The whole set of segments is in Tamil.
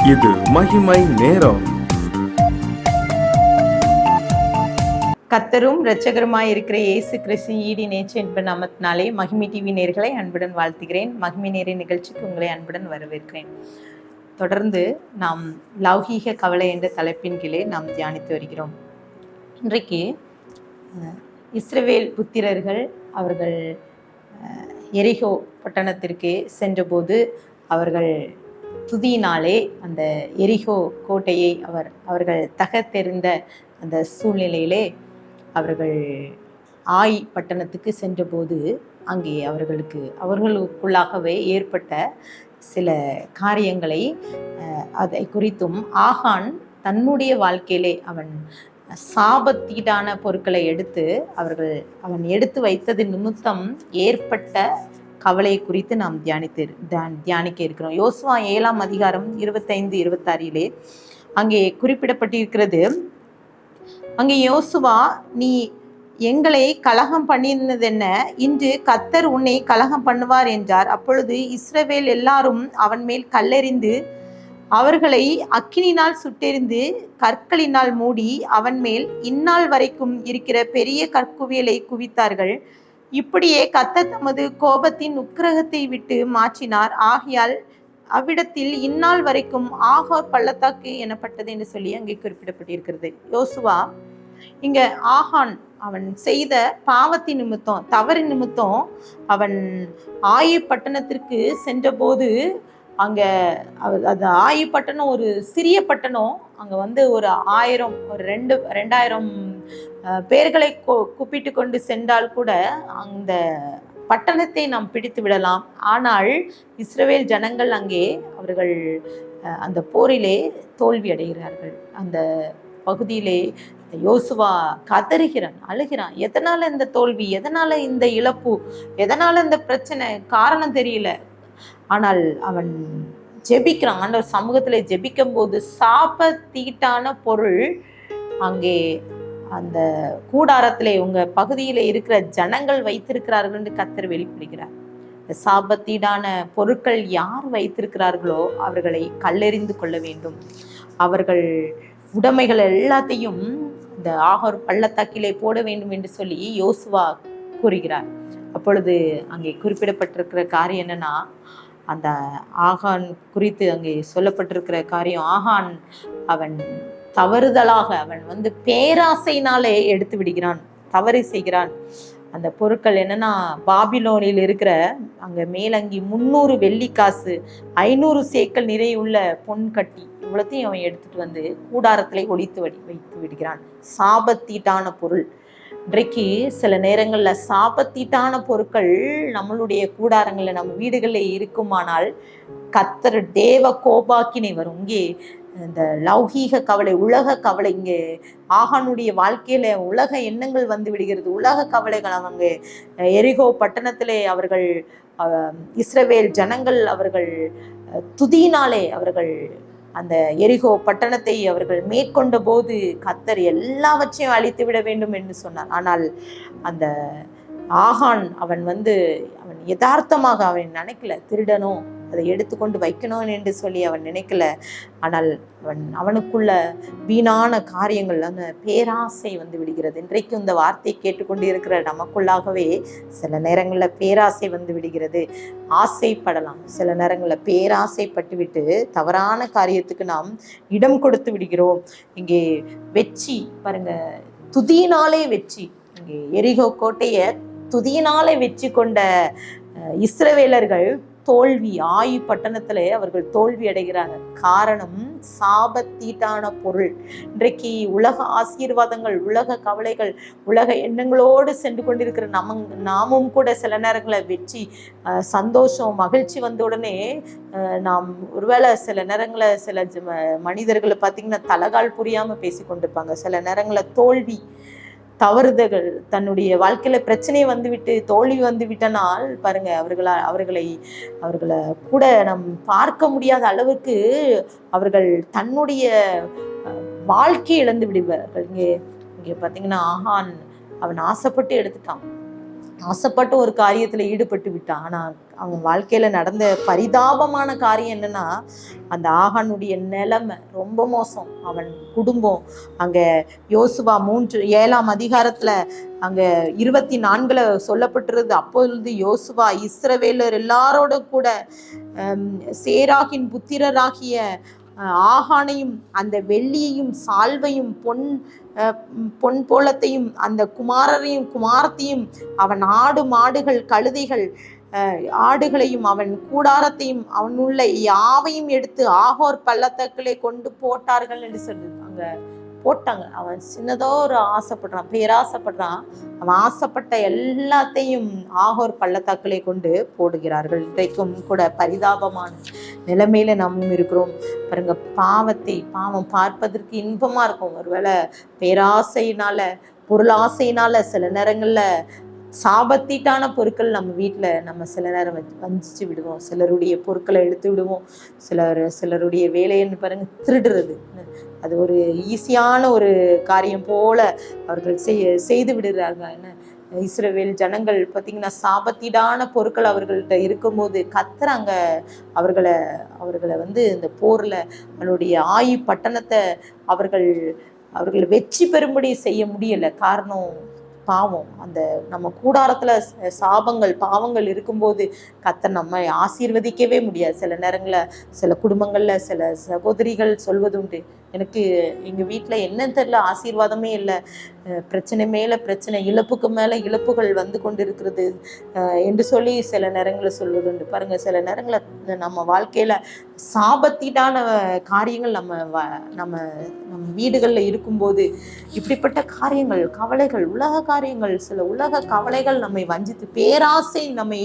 இது மகிமை நேரம். கர்த்தரும் இரட்சகருமாய் இருக்கிற இயேசு கிறிஸ்து ஈடி நேற்று என்ப நாமத்தினாலே மகிமை டிவி நேர்களை அன்புடன் வாழ்த்துகிறேன். மகிமை நேர நிகழ்ச்சிக்கு உங்களை அன்புடன் வரவேற்கிறேன். தொடர்ந்து நாம் லௌகீக கவலை என்ற தலைப்பின் கீழே நாம் தியானித்து வருகிறோம். இன்றைக்கு இஸ்ரவேல் புத்திரர்கள் அவர்கள் எரிகோ பட்டணத்திற்கு சென்றபோது அவர்கள் துதியினாலே அந்த எரிகோ கோட்டையை அவர்கள் தகர்த்தெறிந்த அந்த சூழ்நிலையிலே அவர்கள் ஆய் பட்டணத்துக்கு சென்றபோது அங்கே அவர்களுக்குள்ளாகவே ஏற்பட்ட சில காரியங்களை அதை குறித்தும் ஆகான் தன்னுடைய வாழ்க்கையிலே அவன் சாபத்தீடான பொருட்களை எடுத்து அவன் எடுத்து வைத்தது நிமித்தம் ஏற்பட்ட கவலை குறித்து நாம் தியானிக்க இருக்கிறோம். யோசுவா 7ஆம் அதிகாரம் 25-26 அங்கே குறிப்பிடப்பட்டிருக்கிறது. அங்கே யோசுவா, நீ எங்களை கலகம் பண்ணினதென்ன? இன்று கர்த்தர் உன்னை கலகம் பண்ணுவார் என்றார். அப்பொழுது இஸ்ரவேல் எல்லாரும் அவன் மேல் கல்லெறிந்து அவர்களை அக்கினினால் சுட்டெறிந்து கற்களினால் மூடி அவன் மேல் இந்நாள் வரைக்கும் இருக்கிற பெரிய கற்குவியலை குவித்தார்கள். இப்படியே கர்த்தர் தமது கோபத்தின் உக்கிரகத்தை விட்டு மாற்றினார். ஆகையால் அவ்விடத்தில் இந்நாள் வரைக்கும் ஆகார் பள்ளத்தாக்கு எனப்பட்டது என்று சொல்லி அங்கே குறிப்பிடப்பட்டிருக்கிறது. யோசுவா இங்க ஆகான் அவன் செய்த பாவத்தின் நிமித்தம், தவறு நிமித்தம் அவன் ஆயி பட்டணத்திற்கு சென்றபோது அங்க அது ஆயி பட்டணம் ஒரு சிறிய பட்டணம். அங்க ஒரு 2000 பேர்களை கூப்பிட்டு கொண்டு சென்றால் கூட அந்த பட்டணத்தை நாம் பிடித்து விடலாம். ஆனால் இஸ்ரவேல் ஜனங்கள் அங்கே அவர்கள் அந்த போரிலே தோல்வி அடைகிறார்கள். அந்த பகுதியிலே யோசுவா கதறுகிறான், அழுகிறான். எதனால இந்த தோல்வி, எதனால இந்த இழப்பு, எதனால இந்த பிரச்சனை, காரணம் தெரியல. ஆனால் அவன் ஜெபிக்கிறான். ஆண்டவர் சமூகத்திலே ஜெபிக்கும் போது சாப தீட்டான பொருள் அங்கே அந்த கூடாரத்திலே உங்க பகுதியில இருக்கிற ஜனங்கள் வைத்திருக்கிறார்கள் என்று கர்த்தர் வெளிப்படுகிறார். இந்த சாபத்தீடான பொருட்கள் யார் வைத்திருக்கிறார்களோ அவர்களை கல்லெறிந்து கொள்ள வேண்டும். அவர்கள் உடைமைகள் எல்லாத்தையும் இந்த ஆகார் பள்ளத்தாக்கிலே போட வேண்டும் என்று சொல்லி யோசுவா கூறுகிறார். அப்பொழுது அங்கே குறிப்பிடப்பட்டிருக்கிற காரியம் என்னன்னா, அந்த ஆகான் குறித்து அங்கே சொல்லப்பட்டிருக்கிற காரியம், ஆகான் அவன் தவறுதலாக அவன் பேராசைனாலே எடுத்து விடுகிறான், தவறு செய்கிறான். அந்த பொருட்கள் என்னன்னா, பாபிலோனில் இருக்கிற அங்க மேலங்கி 300 வெள்ளிக்காசு, 500 சேக்கல் நிறையுள்ள பொன் கட்டி, இவ்வளத்தையும் அவன் எடுத்துட்டு கூடாரத்திலே வைத்து விடுகிறான். சாபத்தீட்டான பொருள். இன்றைக்கு சில நேரங்களில் சாபத்தீட்டான பொருட்கள் நம்மளுடைய கூடாரங்களில் நம்ம வீடுகளில் இருக்குமானால் கர்த்தர் தேவ கோபாக்கினை வரும். இங்கே இந்த லௌகீக கவலை, உலக கவலை, இங்கே ஆகானுடைய வாழ்க்கையில உலக எண்ணங்கள் வந்து விடுகிறது, உலக கவலைகள். அவங்க எரிகோ பட்டணத்திலே அவர்கள் இஸ்ரவேல் ஜனங்கள் அவர்கள் துதியினாலே அவர்கள் அந்த எரிகோ பட்டணத்தை அவர்கள் மேற்கொண்ட போது கர்த்தர் எல்லாவற்றையும் அழித்து விட வேண்டும் என்று சொன்னார். ஆனால் அந்த ஆகான் அவன் யதார்த்தமாக அவன் நினைக்கல, திருடணும், அதை எடுத்துக்கொண்டு வைக்கணும் என்று சொல்லி அவன் நினைக்கல. ஆனால் அவனுக்குள்ள வீணான காரியங்கள், அந்த பேராசை விடுகிறது. இன்றைக்கும் இந்த வார்த்தையை கேட்டுக்கொண்டு இருக்கிற நமக்குள்ளாகவே சில நேரங்களில் பேராசை விடுகிறது. ஆசைப்படலாம், சில நேரங்களில் பேராசைப்பட்டு விட்டு தவறான காரியத்துக்கு நாம் இடம் கொடுத்து விடுகிறோம். இங்கே வெற்றி பாருங்க, துதியினாலே வெற்றி. இங்கே எரிகோ கோட்டையை துதியினாலே வெற்றி கொண்ட இஸ்ரவேலர்கள் தோல்வி, ஆயி பட்டணத்துல அவர்கள் தோல்வி அடைகிறாங்க. காரணம் சாபத்தீட்டான பொருள். இன்றைக்கு உலக ஆசீர்வாதங்கள், உலக கவலைகள், உலக எண்ணங்களோடு சென்று கொண்டிருக்கிற நாமும் கூட சில நேரங்களில் வெற்றி, சந்தோஷம், மகிழ்ச்சி வந்த உடனே நாம் ஒருவேளை சில நேரங்களில் சில மனிதர்களை பார்த்தீங்கன்னா தலகால் புரியாமல் பேசி கொண்டிருப்பாங்க. சில நேரங்களில் தோல்வி, தவறுதல்கள், தன்னுடைய வாழ்க்கையில பிரச்சனை வந்துவிட்டு தோல்வி விட்டனால் பாருங்க, அவர்களை கூட நம் பார்க்க முடியாத அளவுக்கு அவர்கள் தன்னுடைய வாழ்க்கையை இழந்து விடுவார்கள். இங்கே பார்த்தீங்கன்னா ஆகான் அவன் ஆசைப்பட்டு எடுத்துட்டான், ஆசைப்பட்டு ஒரு காரியத்துல ஈடுபட்டு விட்டான். ஆனா அவன் வாழ்க்கையில நடந்த பரிதாபமான காரியம் என்னன்னா, அந்த ஆகானுடைய நிலைமை ரொம்ப மோசம். அவன் குடும்பம் அங்க யோசுவா 7ஆம் அதிகாரத்துல அங்க 24 சொல்லப்பட்டிருது. அப்பொழுது யோசுவா இஸ்ரவேலர் எல்லாரோட கூட சேராகின் புத்திரராகிய ஆகானையும் அந்த வெள்ளியையும் சால்வையும் பொன் போலத்தையும் அந்த குமாரரையும் குமாரத்தையும் அவன் ஆடு மாடுகள் கழுதைகள் ஆடுகளையும் அவன் கூடாரத்தையும் அவனுள்ள யாவையும் எடுத்து ஆகோர் பள்ளத்தாக்கிலே கொண்டு போட்டார்கள் என்று சொல்லி அங்க போட்டாங்க. அவன் சின்னதோ ஒரு ஆசைப்படுறான், பேராசைப்படுறான். அவன் ஆசைப்பட்ட எல்லாத்தையும் ஆகோர் பள்ளத்தாக்கிலே கொண்டு போடுகிறார்கள். இன்றைக்கும் கூட பரிதாபமான நிலைமையில நம்ம இருக்கிறோம் பாருங்க. பாவம் பார்ப்பதற்கு இன்பமா இருக்கும். ஒருவேளை பேராசையினால பொருளாசையினால சில நேரங்கள்ல சாபத்தீட்டான பொருட்கள் நம்ம வீட்டில் நம்ம சில நேரம் வஞ்சிச்சு விடுவோம். சிலருடைய பொருட்களை எடுத்து விடுவோம். சிலருடைய வேலைன்னு பாருங்க திருடுறது. அது ஒரு ஈஸியான ஒரு காரியம் போல அவர்கள் செய்து விடுறாங்க. என்ன இஸ்ரவேல் ஜனங்கள் பார்த்தீங்கன்னா சாபத்தீடான பொருட்கள் அவர்கள்ட்ட இருக்கும்போது கத்துறாங்க. அவர்களை இந்த போரில் அவளுடைய ஆயி பட்டணத்தை அவர்கள் வெற்றி பெறும்படி செய்ய முடியலை. காரணம் பாவம். அந்த நம்ம கூடாரத்துல பாவங்கள் இருக்கும்போது கர்த்தர் நம்ம ஆசீர்வதிக்கவே முடியாது. சில நேரங்கள்ல சில குடும்பங்கள்ல சில சகோதரிகள் சொல்வது உண்டு, எனக்கு எங்க வீட்டுல என்ன தெரியல, ஆசீர்வாதமே இல்லை, பிரச்சனை மேல பிரச்சனை, இழப்புக்கு மேல இழப்புகள் வந்து கொண்டு இருக்கிறது என்று சொல்லி சில நேரங்களில் சொல்வது உண்டு. பாருங்க, சில நேரங்களில் நம்ம வாழ்க்கையில சாபத்தீடான காரியங்கள் நம்ம வீடுகளில் இருக்கும்போது இப்படிப்பட்ட காரியங்கள், கவலைகள், உலக காரியங்கள், சில உலக கவலைகள் நம்மை வஞ்சித்து, பேராசை நம்மை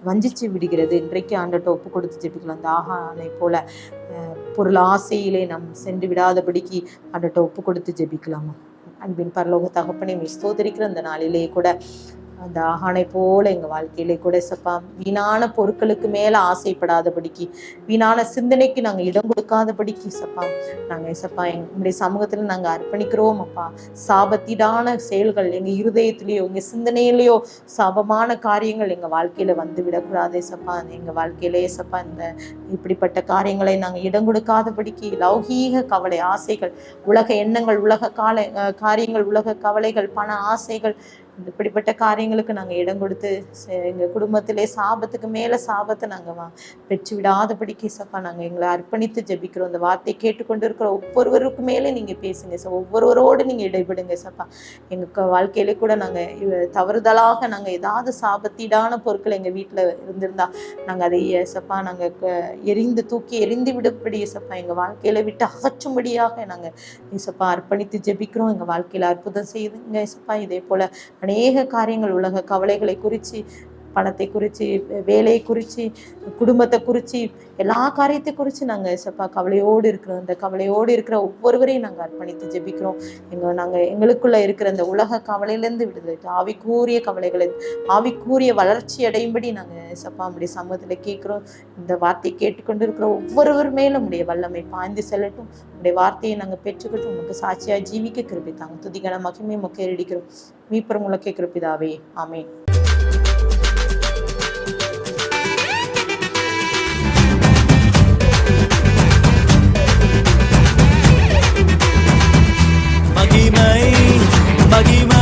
வஞ்சிச்சு விடுகிறது. இன்றைக்கு ஆண்டவர்ட்ட ஒப்பு கொடுத்து ஜெபிக்கலாம். அந்த ஆகானை போல பொருள் ஆசையிலே நாம் சென்று விடாதபடிக்கு ஆண்டவர்ட்ட ஒப்பு கொடுத்து ஜெபிக்கலாமா? அன்பின் பரலோக தகப்பனை ஸ்தோத்திரிக்கிற அந்த நாளிலே கூட அந்த ஆகானை போல எங்கள் வாழ்க்கையிலே கூட சப்பா வீணான பொருட்களுக்கு மேலே ஆசைப்படாதபடிக்கு, வீணான சிந்தனைக்கு நாங்கள் இடம் கொடுக்காதபடிக்கு சப்பா நாங்கள் சப்பா எங்களுடைய சமூகத்தில் நாங்கள் அர்ப்பணிக்கிறோம். அப்பா, சாபத்தீடான செயல்கள் எங்கள் இருதயத்திலேயோ எங்கள் சிந்தனையிலேயோ சாபமான காரியங்கள் எங்கள் வாழ்க்கையில் வந்து விடக்கூடாதே சப்பா. எங்கள் வாழ்க்கையிலே சப்பா இந்த இப்படிப்பட்ட காரியங்களை நாங்கள் இடம் கொடுக்காதபடிக்கு லௌகீக கவலை, ஆசைகள், உலக எண்ணங்கள், உலக காரியங்கள், உலக கவலைகள், பண ஆசைகள், இப்படிப்பட்ட காரியங்களுக்கு நாங்கள் இடம் கொடுத்து எங்கள் குடும்பத்திலே சாபத்துக்கு மேலே சாபத்தை நாங்கள் பெற்று விடாதபடிக்கு சப்பா நாங்கள் எங்களை அர்ப்பணித்து ஜெபிக்கிறோம். அந்த வார்த்தையை கேட்டுக்கொண்டு இருக்கிற ஒவ்வொருவருக்கு மேலே நீங்கள் பேசுங்க சார், ஒவ்வொருவரோடு நீங்கள் இடைபடுங்க சப்பா. எங்கள் வாழ்க்கையிலே கூட நாங்கள் தவறுதலாக நாங்கள் ஏதாவது சாபத்தீடான பொருட்கள் எங்கள் வீட்டில் இருந்திருந்தா நாங்கள் அதை சப்பா நாங்கள் தூக்கி எரிந்து விடப்படி சப்பா எங்கள் வாழ்க்கையில விட்டு அகற்றும்படியாக நாங்கள் சப்பா அர்ப்பணித்து ஜெபிக்கிறோம். எங்கள் வாழ்க்கையில் அற்புதம் செய்யுங்க சப்பா. இதே போல் அநேக காரியங்கள், உலக கவலைகளை குறித்து, பணத்தை குறித்து, வேலையை குறித்து, குடும்பத்தை குறித்து, எல்லா காரியத்தை குறித்து நாங்கள் சப்பா கவலையோடு இருக்கிறோம். அந்த கவலையோடு இருக்கிற ஒவ்வொருவரையும் நாங்கள் அர்ப்பணித்து ஜெபிக்கிறோம். எங்களுக்குள்ள இருக்கிற அந்த உலக கவலையிலேருந்து விடுதலை, ஆவிக்கூறிய கவலைகளை, ஆவிக்கூறிய வளர்ச்சி அடையும்படி நாங்கள் சப்பா நம்முடைய சமூகத்தில் கேட்குறோம். இந்த வார்த்தையை கேட்டுக்கொண்டு இருக்கிற ஒவ்வொருவர் மேலும் நம்முடைய வல்லமை பாய்ந்து செல்லட்டும். நம்முடைய வார்த்தையை நாங்கள் பெற்றுக்கிட்டோம். உங்களுக்கு சாட்சியாக ஜீவிக்க கிருபித்தாங்க. துதிகன மகிமை மக்கள் அடிக்கிறோம். மீப்பெரும் முழக்கை கிருப்பிதாவே, ஆமென். மகிமை